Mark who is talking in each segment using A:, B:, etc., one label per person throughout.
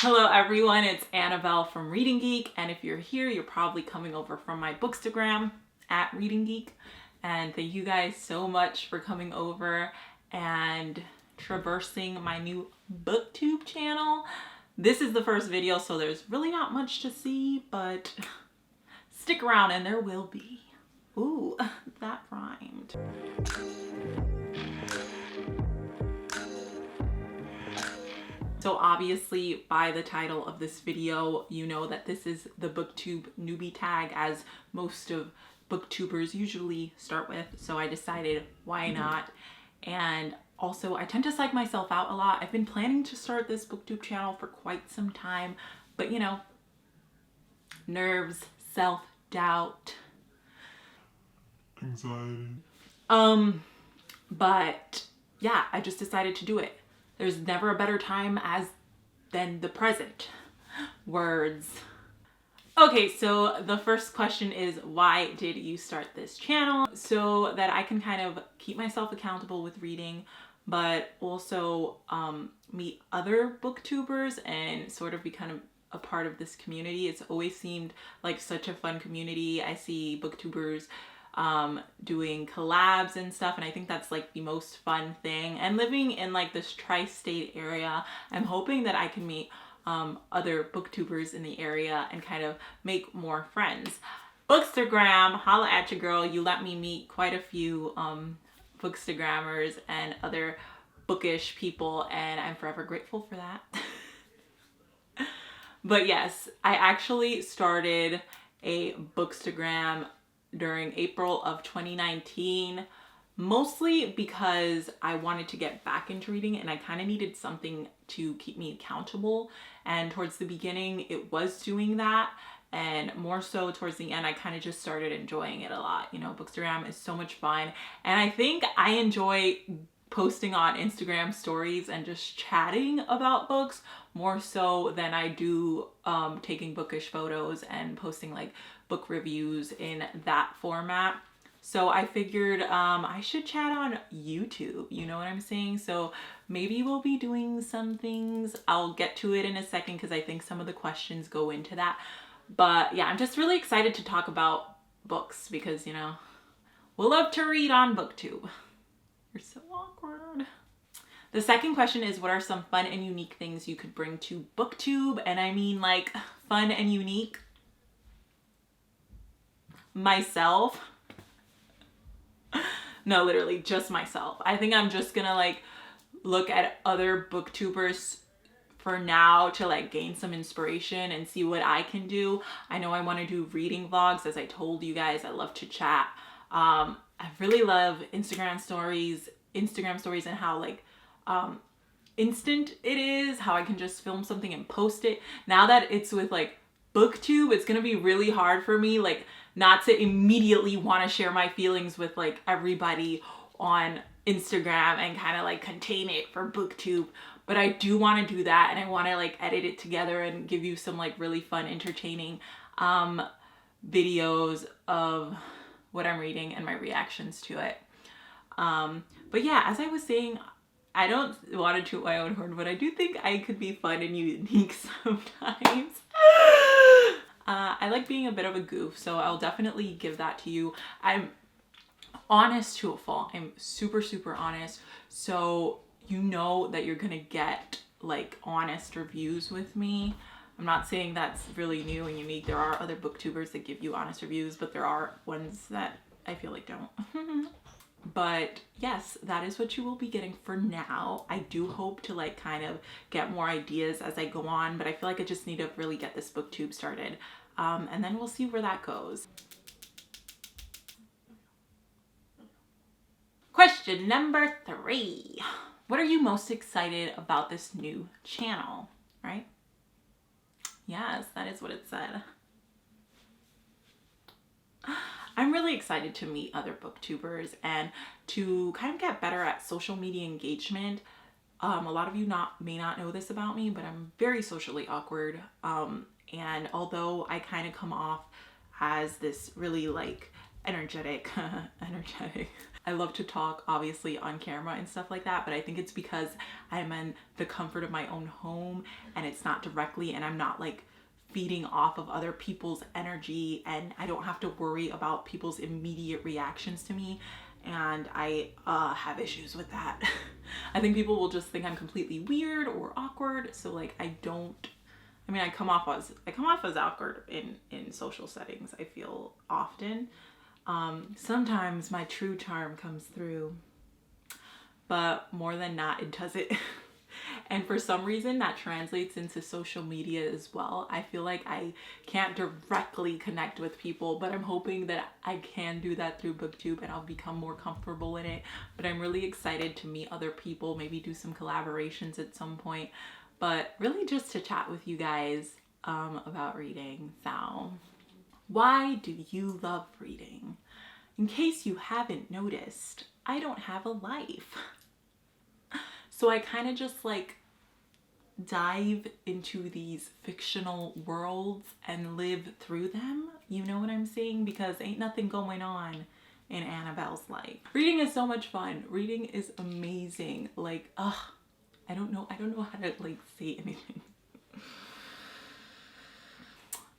A: Hello everyone, it's Annabelle from Reading Geek, and if you're here, you're probably coming over from my Bookstagram at Reading Geek, and thank you guys so much for coming over and traversing my new Booktube channel. This is the first video, so there's really not much to see, but stick around and there will be. Ooh, that rhymed. So obviously by the title of this video, you know that this is the Booktube Newbie Tag, as most of booktubers usually start with. So I decided, why not? And also I tend to psych myself out a lot. I've been planning to start this Booktube channel for quite some time, but you know, nerves, self-doubt,
B: anxiety.
A: But yeah, I just decided to do it. There's never a better time than the present. Words. Okay, so the first question is, why did you start this channel? So that I can kind of keep myself accountable with reading, but also meet other booktubers and sort of become a part of this community. It's always seemed like such a fun community. I see booktubers doing collabs and stuff, and I think that's like the most fun thing. And living in like this tri-state area, I'm hoping that I can meet other booktubers in the area and kind of make more friends. Bookstagram, holla at your girl. You let me meet quite a few bookstagrammers and other bookish people, and I'm forever grateful for that. But yes, I actually started a bookstagram during April of 2019, mostly because I wanted to get back into reading and I kind of needed something to keep me accountable. And towards the beginning, it was doing that. And more so towards the end, I kind of just started enjoying it a lot. You know, Bookstagram is so much fun. And I think I enjoy posting on Instagram stories and just chatting about books more so than I do taking bookish photos and posting like book reviews in that format. So I figured I should chat on YouTube, you know what I'm saying? So maybe we'll be doing some things. I'll get to it in a second because I think some of the questions go into that. But yeah, I'm just really excited to talk about books because, you know, we'll love to read on Booktube. You're so awkward. The second question is, what are some fun and unique things you could bring to Booktube? And I mean like fun and unique. Myself. No, literally just myself. I think I'm just gonna like look at other booktubers for now to like gain some inspiration and see what I can do. I know I want to do reading vlogs. As I told you guys, I love to chat. I really love Instagram stories and how like instant it is, how I can just film something and post it. Now that it's with like Booktube, it's gonna be really hard for me like not to immediately want to share my feelings with like everybody on Instagram and kind of like contain it for Booktube. But I do want to do that, and I want to like edit it together and give you some like really fun, entertaining videos of what I'm reading and my reactions to it. But yeah, as I was saying, I don't want to toot my own horn, but I do think I could be fun and unique sometimes. I like being a bit of a goof, so I'll definitely give that to you. I'm honest to a fault. I'm super, super honest. So you know that you're gonna get like honest reviews with me. I'm not saying that's really new and unique. There are other booktubers that give you honest reviews, but there are ones that I feel like don't. But yes, that is what you will be getting for now. I do hope to like kind of get more ideas as I go on, but I feel like I just need to really get this Booktube started. And then we'll see where that goes. Question number 3. What are you most excited about this new channel, right? Yes, that is what it said. I'm really excited to meet other booktubers and to kind of get better at social media engagement. A lot of you may not know this about me, but I'm very socially awkward. And although I kind of come off as this really like energetic I love to talk obviously on camera and stuff like that, but I think it's because I'm in the comfort of my own home and it's not directly, and I'm not like feeding off of other people's energy, and I don't have to worry about people's immediate reactions to me. And I have issues with that. I think people will just think I'm completely weird or awkward. So like I come off as awkward in social settings, I feel often. Sometimes my true charm comes through, but more than not, it doesn't. And for some reason that translates into social media as well. I feel like I can't directly connect with people, but I'm hoping that I can do that through Booktube and I'll become more comfortable in it. But I'm really excited to meet other people, maybe do some collaborations at some point, but really just to chat with you guys about reading. So, why do you love reading? In case you haven't noticed, I don't have a life. So I kind of just like dive into these fictional worlds and live through them. You know what I'm saying? Because ain't nothing going on in Annabelle's life. Reading is so much fun. Reading is amazing. Like, I don't know how to like say anything.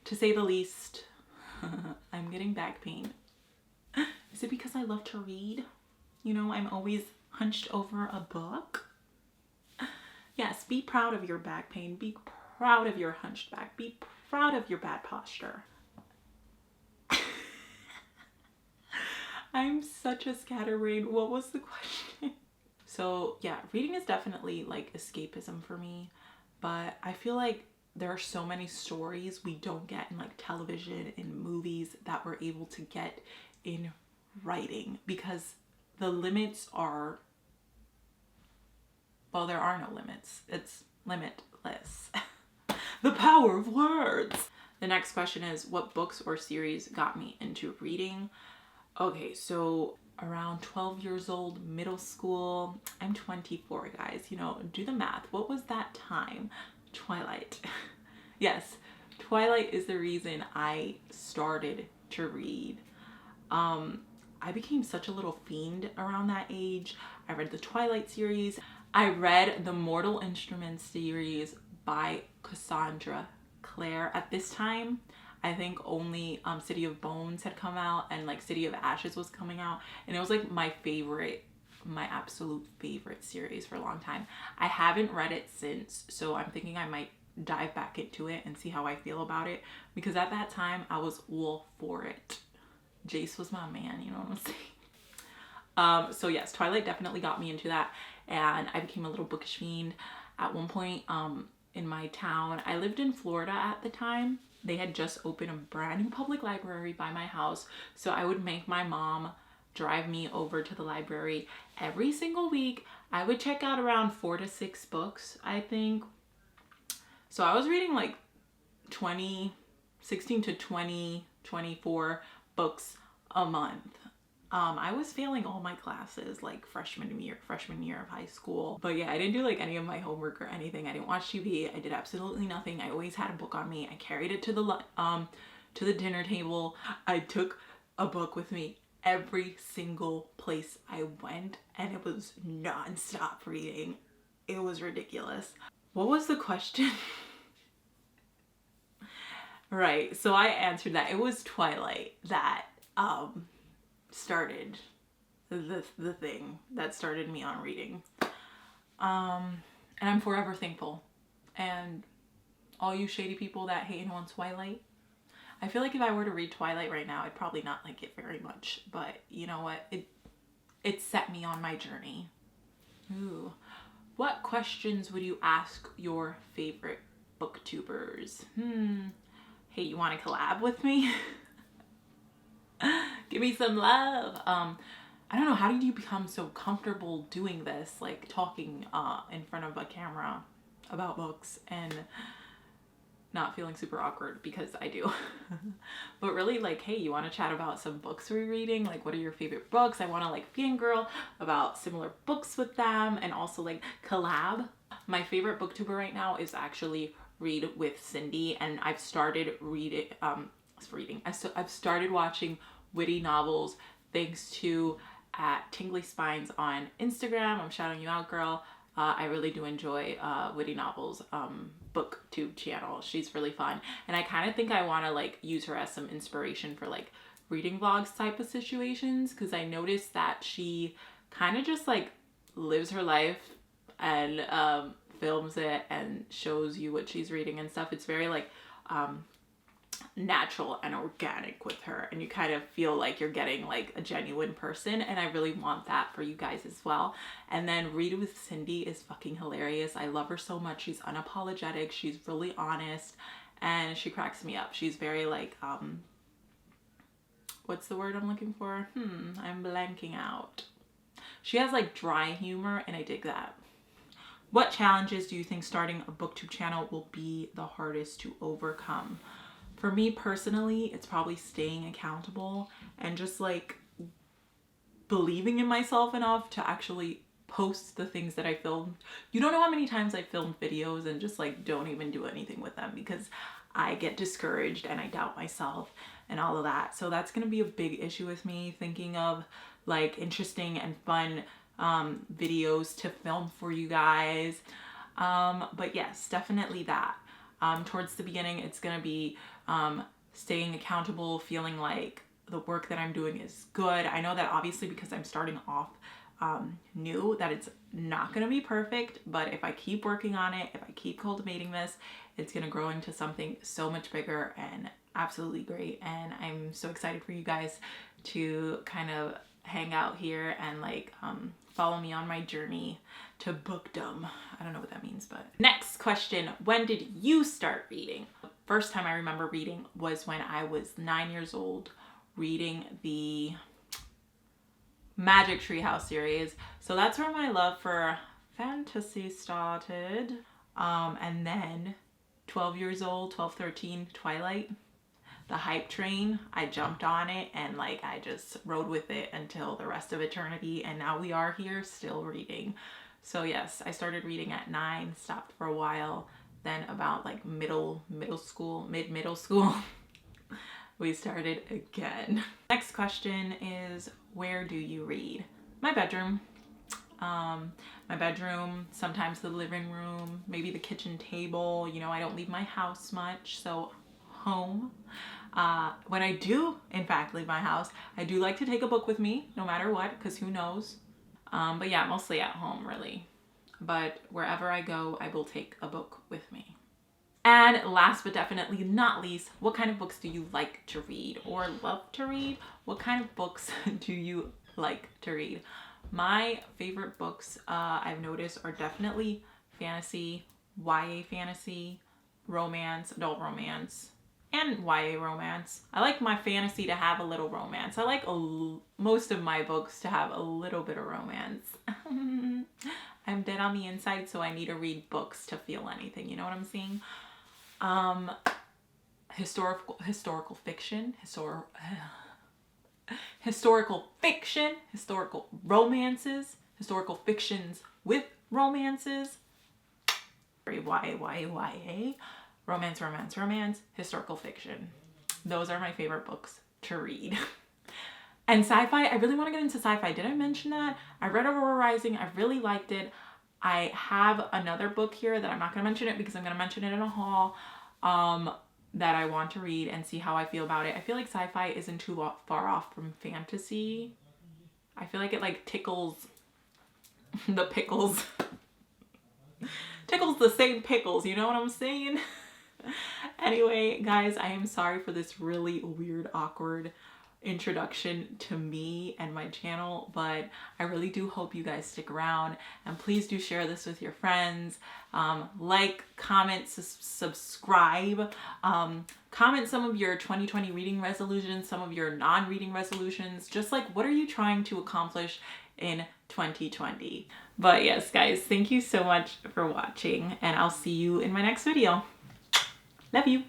A: To say the least, I'm getting back pain. Is it because I love to read? You know, I'm always hunched over a book. Yes, be proud of your back pain. Be proud of your hunched back. Be proud of your bad posture. I'm such a scatterbrain. What was the question? So yeah, reading is definitely like escapism for me, but I feel like there are so many stories we don't get in like television and movies that we're able to get in writing, because the limits are, well, there are no limits. It's limitless. The power of words. The next question is, what books or series got me into reading? Okay, so around 12 years old, middle school. I'm 24, guys. You know, do the math. What was that time? Twilight. Yes, Twilight is the reason I started to read. I became such a little fiend around that age. I read the Twilight series. I read the Mortal Instruments series by Cassandra Clare. At this time, I think only City of Bones had come out, and like City of Ashes was coming out, and it was like my absolute favorite series for a long time. I haven't read it since, so I'm thinking I might dive back into it and see how I feel about it, because at that time I was all for it. Jace was my man, you know what I'm saying? So yes, Twilight definitely got me into that, and I became a little bookish fiend. At one point in my town, I lived in Florida at the time. They had just opened a brand new public library by my house, so I would make my mom drive me over to the library every single week. I would check out around 4 to 6 books, I think. So I was reading like 16 to 20, 24 books a month. I was failing all my classes like freshman year of high school. But yeah, I didn't do like any of my homework or anything. I didn't watch TV. I did absolutely nothing. I always had a book on me. I carried it to the dinner table. I took a book with me every single place I went, and it was non-stop reading. It was ridiculous. What was the question? Right, so I answered that. It was Twilight that started the thing that started me on reading. And I'm forever thankful. And all you shady people that hate on Twilight, I feel like if I were to read Twilight right now, I'd probably not like it very much. But you know what? It set me on my journey. Ooh. What questions would you ask your favorite booktubers? Hey, you want to collab with me? Give me some love. I don't know, how did you become so comfortable doing this, like talking in front of a camera about books and not feeling super awkward, because I do. But really, like, hey, you want to chat about some books we're reading? Like, what are your favorite books? I want to like fangirl about similar books with them, and also like collab. My favorite booktuber right now is actually Read with Cindy, and I've started I've started watching witty novels thanks to at Tingly Spines on Instagram. I'm shouting you out, girl. I really do enjoy Witty Novels Booktube channel. She's really fun. And I kind of think I want to like use her as some inspiration for like reading vlogs type of situations, because I noticed that she kind of just like lives her life and films it and shows you what she's reading and stuff. It's very like natural and organic with her, and you kind of feel like you're getting like a genuine person, and I really want that for you guys as well. And then Read with Cindy is fucking hilarious. I love her so much. She's unapologetic, she's really honest, and she cracks me up. She's very like what's the word I'm looking for? I'm blanking out. She has like dry humor, and I dig that. What challenges do you think starting a booktube channel will be the hardest to overcome? For me personally, it's probably staying accountable and just like believing in myself enough to actually post the things that I filmed. You don't know how many times I filmed videos and just like don't even do anything with them because I get discouraged and I doubt myself and all of that. So that's gonna be a big issue with me, thinking of like interesting and fun videos to film for you guys. But yes, definitely that. Towards the beginning, it's gonna be staying accountable, feeling like the work that I'm doing is good. I know that obviously because I'm starting off new, that it's not gonna be perfect, but if I keep working on it, if I keep cultivating this, it's gonna grow into something so much bigger and absolutely great. And I'm so excited for you guys to kind of hang out here and like follow me on my journey to bookdom. I don't know what that means, but. Next question, when did you start reading? The first time I remember reading was when I was 9 years old, reading the Magic Treehouse series. So that's where my love for fantasy started. And then 12 years old, 12, 13, Twilight. The hype train, I jumped on it and like I just rode with it until the rest of eternity, and now we are here still reading. So yes, I started reading at 9, stopped for a while, then about like middle school we started again. Next question is, where do you read? My bedroom. My bedroom, sometimes the living room, maybe the kitchen table. You know, I don't leave my house much, so home. When I do in fact leave my house, I do like to take a book with me no matter what, because who knows. But yeah, mostly at home really, but wherever I go I will take a book with me. And last but definitely not least, what kind of books do you like to read or love to read? What kind of books do you like to read? My favorite books I've noticed are definitely fantasy, YA fantasy, romance, adult romance, and YA romance. I like my fantasy to have a little romance. I like most of my books to have a little bit of romance. I'm dead on the inside, so I need to read books to feel anything. You know what I'm saying? Historical fiction, historical romances, historical fictions with romances. YA. Romance, historical fiction. Those are my favorite books to read. And sci-fi, I really want to get into sci-fi. Did I mention that? I read Aurora Rising. I really liked it. I have another book here that I'm not going to mention it because I'm going to mention it in a haul that I want to read and see how I feel about it. I feel like sci-fi isn't too far off from fantasy. I feel like it like tickles the pickles. Tickles the same pickles, you know what I'm saying? Anyway, guys, I am sorry for this really weird, awkward introduction to me and my channel, but I really do hope you guys stick around, and please do share this with your friends. Like, comment, subscribe, comment some of your 2020 reading resolutions, some of your non-reading resolutions, just like what are you trying to accomplish in 2020. But yes, guys, thank you so much for watching, and I'll see you in my next video. Love you.